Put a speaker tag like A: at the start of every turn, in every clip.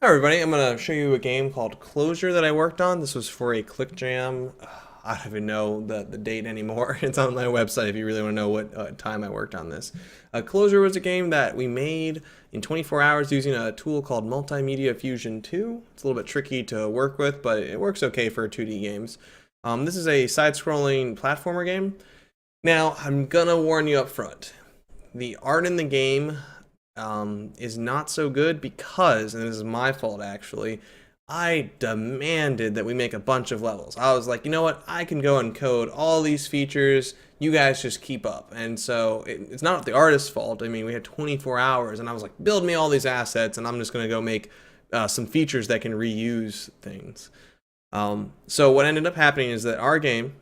A: Hi everybody, I'm going to show you a game called Closure that I worked on. This was for a ClickJam. I don't even know the date anymore. It's on my website if you really want to know what time I worked on this. Closure was a game that we made in 24 hours using a tool called Multimedia Fusion 2. It's a little bit tricky to work with, but it works okay for 2D games. This is a side-scrolling platformer game. Now, I'm going to warn you up front. The art in the game is not so good because, and this is my fault actually, I demanded that we make a bunch of levels. I was like, you know what, I can go and code all these features, you guys just keep up. And so it's not the artist's fault. I mean, we had 24 hours and I was like, build me all these assets and I'm just going to go make some features that can reuse things. So what ended up happening is that our game,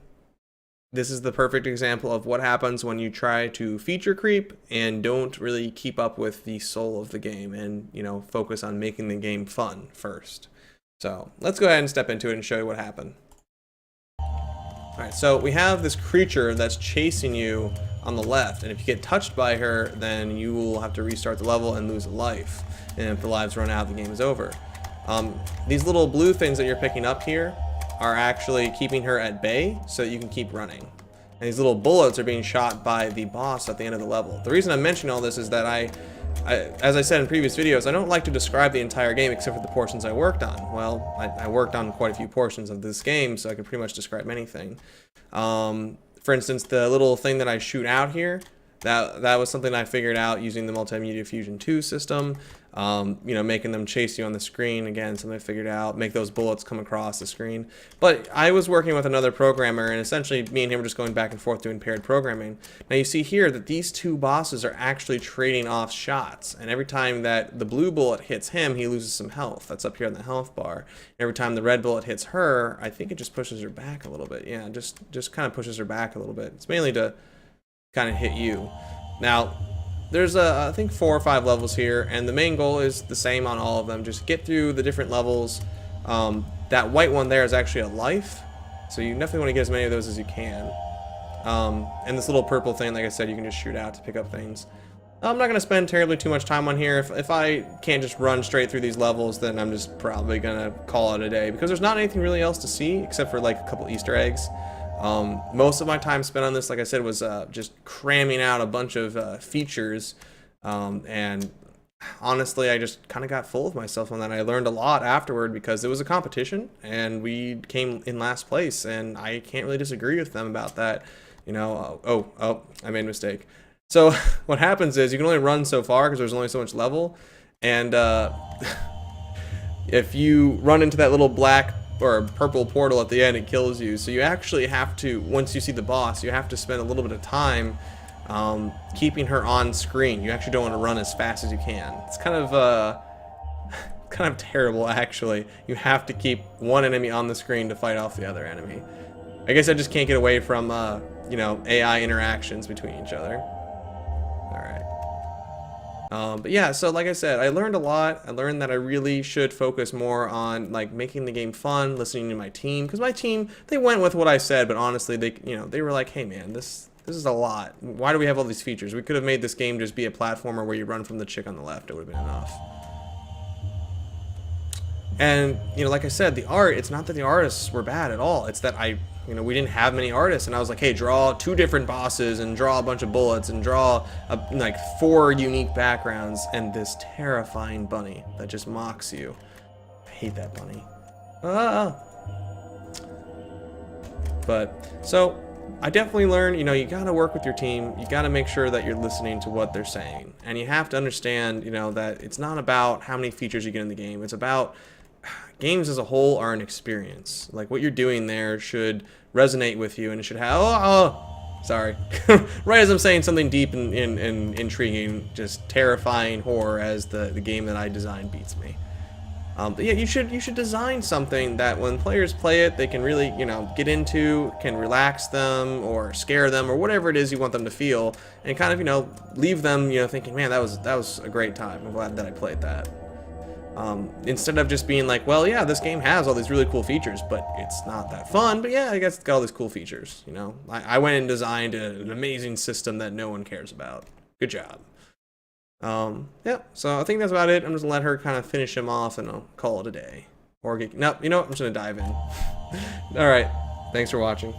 A: this is the perfect example of what happens when you try to feature creep and don't really keep up with the soul of the game and, you know, focus on making the game fun first. So let's go ahead and step into it and show you what happened. All right, so we have this creature that's chasing you on the left, and if you get touched by her, then you will have to restart the level and lose a life. And if the lives run out, the game is over. These little blue things that you're picking up here are actually keeping her at bay so that you can keep running. And these little bullets are being shot by the boss at the end of the level. The reason I'm mentioning all this is that as I said in previous videos, I don't like to describe the entire game except for the portions I worked on. Well, I worked on quite a few portions of this game, so I could pretty much describe anything. For instance, the little thing that I shoot out here, that was something I figured out using the Multimedia Fusion 2 system. You know, making them chase you on the screen, again, something I figured out, make those bullets come across the screen. But I was working with another programmer, and essentially me and him were just going back and forth doing paired programming. Now you see here that these two bosses are actually trading off shots, and every time that the blue bullet hits him, he loses some health. That's up here in the health bar. And every time the red bullet hits her, I think it just pushes her back a little bit. Yeah, just kind of pushes her back a little bit. It's mainly to kind of hit you. Now, there's I think 4 or 5 levels here, and the main goal is the same on all of them. Just get through the different levels. That white one there is actually a life, so you definitely want to get as many of those as you can. And this little purple thing, like I said, you can just shoot out to pick up things. I'm not going to spend terribly too much time on here. If I can't just run straight through these levels, then I'm just probably going to call it a day, because there's not anything really else to see except for like a couple Easter eggs. Most of my time spent on this, like I said, was just cramming out a bunch of features, and honestly, I just kind of got full of myself on that. I learned a lot afterward because it was a competition, and we came in last place, and I can't really disagree with them about that. You know, I made a mistake. So what happens is you can only run so far because there's only so much level, and if you run into that little black or a purple portal at the end, it kills you. So you actually have to, once you see the boss, you have to spend a little bit of time keeping her on screen. You actually don't want to run as fast as you can. It's kind of terrible, actually. You have to keep one enemy on the screen to fight off the other enemy. I guess I just can't get away from you know, AI interactions between each other. All right. But yeah, so like I said, I learned a lot. I learned that I really should focus more on like making the game fun, listening to my team, because my team, they went with what I said, but honestly, they were like, hey man, this is a lot. Why do we have all these features? We could have made this game just be a platformer where you run from the chick on the left. It would have been enough. And you know, like I said, the art, it's not that the artists were bad at all. It's that we didn't have many artists, and I was like, hey, draw 2 different bosses and draw a bunch of bullets and draw like 4 unique backgrounds and this terrifying bunny that just mocks you. I hate that bunny. But so I definitely learned, you know, you gotta work with your team. You gotta make sure that you're listening to what they're saying, and you have to understand, you know, that it's not about how many features you get in the game. It's about games as a whole are an experience. Like what you're doing there should resonate with you, and it should have sorry right as I'm saying something deep and intriguing, just terrifying horror as the game that I designed beats me. But yeah, you should design something that when players play it, they can really, you know, get into, can relax them or scare them or whatever it is you want them to feel, and kind of, you know, leave them, you know, thinking, man, that was a great time. I'm glad that I played that. Instead of just being like, well, yeah, this game has all these really cool features, but it's not that fun, but yeah, I guess it's got all these cool features, you know. I went and designed an amazing system that no one cares about. Good job. Yeah, so I think that's about it. I'm just gonna let her kind of finish him off and I'll call it a day. Or get, nope, you know what? I'm just gonna dive in. All right, thanks for watching.